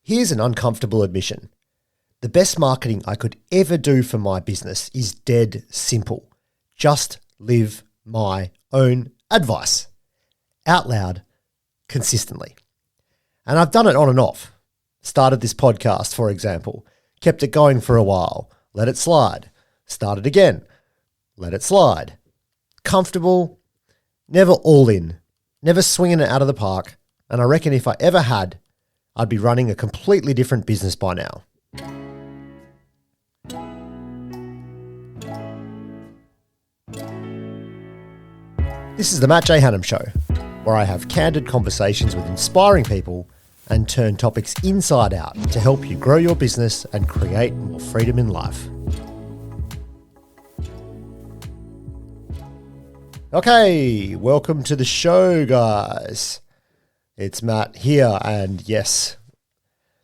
Here's an uncomfortable admission. The best marketing I could ever do for my business is dead simple. Just live my own advice. Out loud, consistently. And I've done it on and off. Started this podcast, for example. Kept it going for a while. Let it slide. Started again. Let it slide. Comfortable. Never all in. Never swinging it out of the park. And I reckon if I ever had, I'd be running a completely different business by now. This is the Matt J. Hanham Show, where I have candid conversations with inspiring people and turn topics inside out to help you grow your business and create more freedom in life. Okay, welcome to the show, guys. It's Matt here, and yes,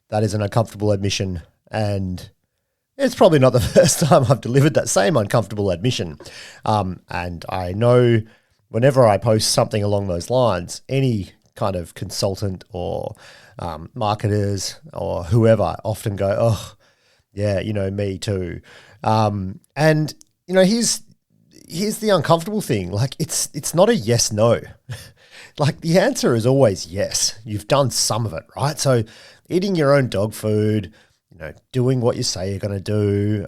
that is an uncomfortable admission, and it's probably not the first time I've delivered that same uncomfortable admission. And I know whenever I post something along those lines, any kind of consultant or marketers or whoever often go, oh, yeah, me too. And here's the uncomfortable thing. Like, it's not a yes, no. Like, the answer is always yes. You've done some of it, right? So eating your own dog food, doing what you say you're going to do.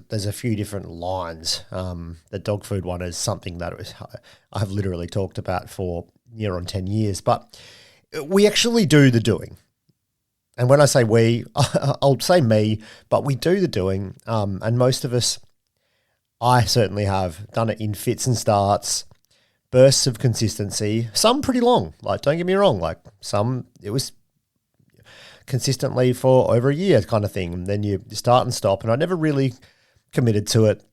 There's a few different lines. The dog food one is something that I've literally talked about for near on 10 years, but we actually do the doing. And when I say we, I'll say me, but we do the doing. And most of us, I certainly have done it in fits and starts, bursts of consistency, some pretty long. Like, don't get me wrong, like some, it was consistently for over a year kind of thing. And then you start and stop, and I never really committed to it.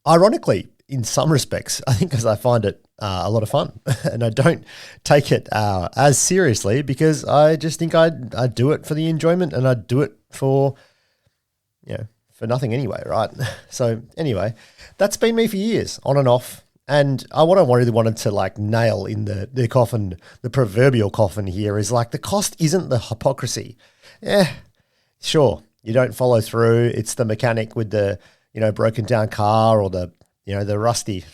Ironically, in some respects, I think because I find it a lot of fun and I don't take it as seriously because I just think I do it for the enjoyment, and I do it for nothing anyway, right? So anyway, that's been me for years, on and off. And what I really wanted to nail in the coffin, the proverbial coffin here, is the cost isn't the hypocrisy. Yeah, sure, you don't follow through. It's the mechanic with the, broken down car, or the rusty,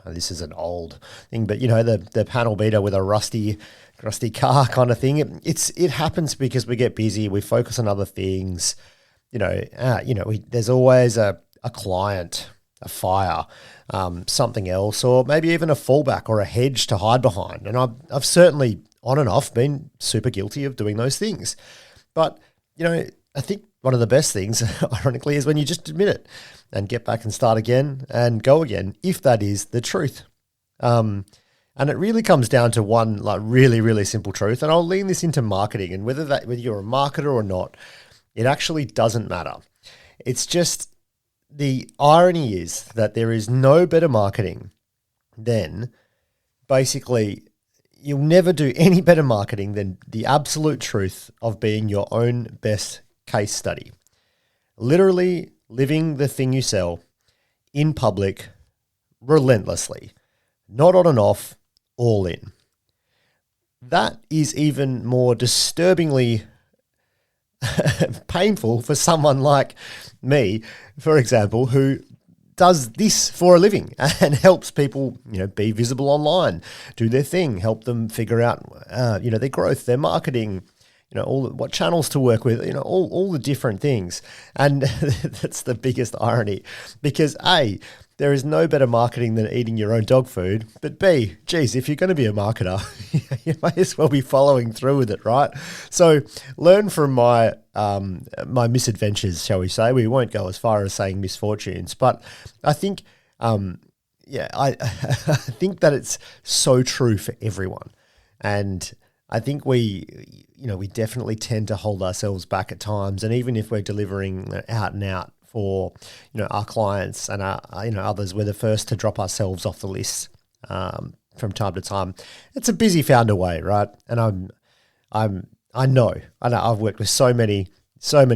this is an old thing, but the panel beater with a rusty car kind of thing. It happens because we get busy. We focus on other things. There's always a client, a fire, something else, or maybe even a fallback or a hedge to hide behind. And I've certainly on and off been super guilty of doing those things. But, I think one of the best things, ironically, is when you just admit it and get back and start again and go again, if that is the truth. And it really comes down to one really, really simple truth. And I'll lean this into marketing, and whether you're a marketer or not, it actually doesn't matter. It's just, the irony is that there is no better marketing than, basically, you'll never do any better marketing than the absolute truth of being your own best case study. Literally living the thing you sell in public relentlessly, not on and off, all in. That is even more disturbingly painful for someone like me, for example, who does this for a living and helps people, be visible online, do their thing, help them figure out, their growth, their marketing, what channels to work with, all the different things. And that's the biggest irony, because A, there is no better marketing than eating your own dog food. But B, geez, if you're going to be a marketer, you may as well be following through with it, right? So learn from my misadventures, shall we say. We won't go as far as saying misfortunes, but I think, I think that it's so true for everyone. And I think we definitely tend to hold ourselves back at times. And even if we're delivering out and out for, our clients and our, others, we're the first to drop ourselves off the list from time to time. It's a busy founder way, right? And I know I've worked with so many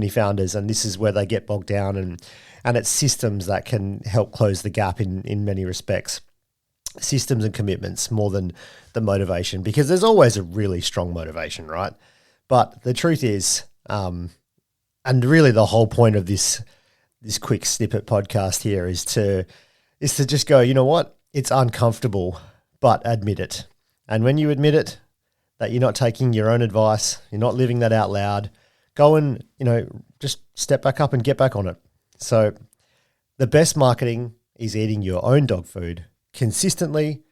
founders, and this is where they get bogged down, and it's systems that can help close the gap in many respects. Systems and commitments more than the motivation, because there's always a really strong motivation, right? But the truth is, And really the whole point of this quick snippet podcast here is to just go, you know what? It's uncomfortable, but admit it. And when you admit it, that you're not taking your own advice, you're not living that out loud, go and, just step back up and get back on it. So the best marketing is eating your own dog food consistently,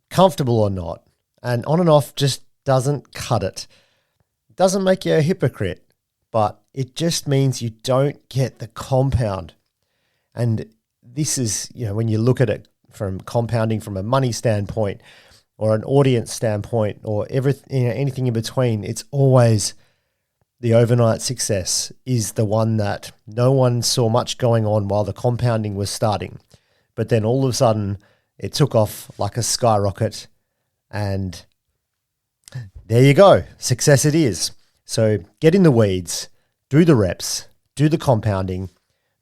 comfortable or not, and on and off just doesn't cut it. It doesn't make you a hypocrite, but it just means you don't get the compound. And this is, when you look at it from compounding from a money standpoint or an audience standpoint or anything in between, it's always the overnight success is the one that no one saw much going on while the compounding was starting. But then all of a sudden it took off like a skyrocket and there you go. Success it is. So get in the weeds, do the reps, do the compounding,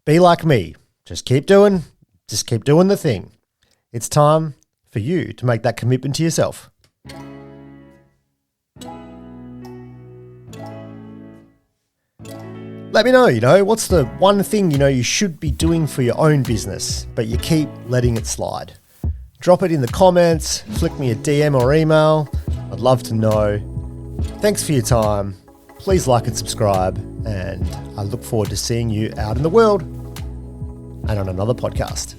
be like me. Just keep doing the thing. It's time for you to make that commitment to yourself. Let me know, what's the one thing you should be doing for your own business, but you keep letting it slide. Drop it in the comments, flick me a DM or email. I'd love to know. Thanks for your time. Please like and subscribe, and I look forward to seeing you out in the world and on another podcast.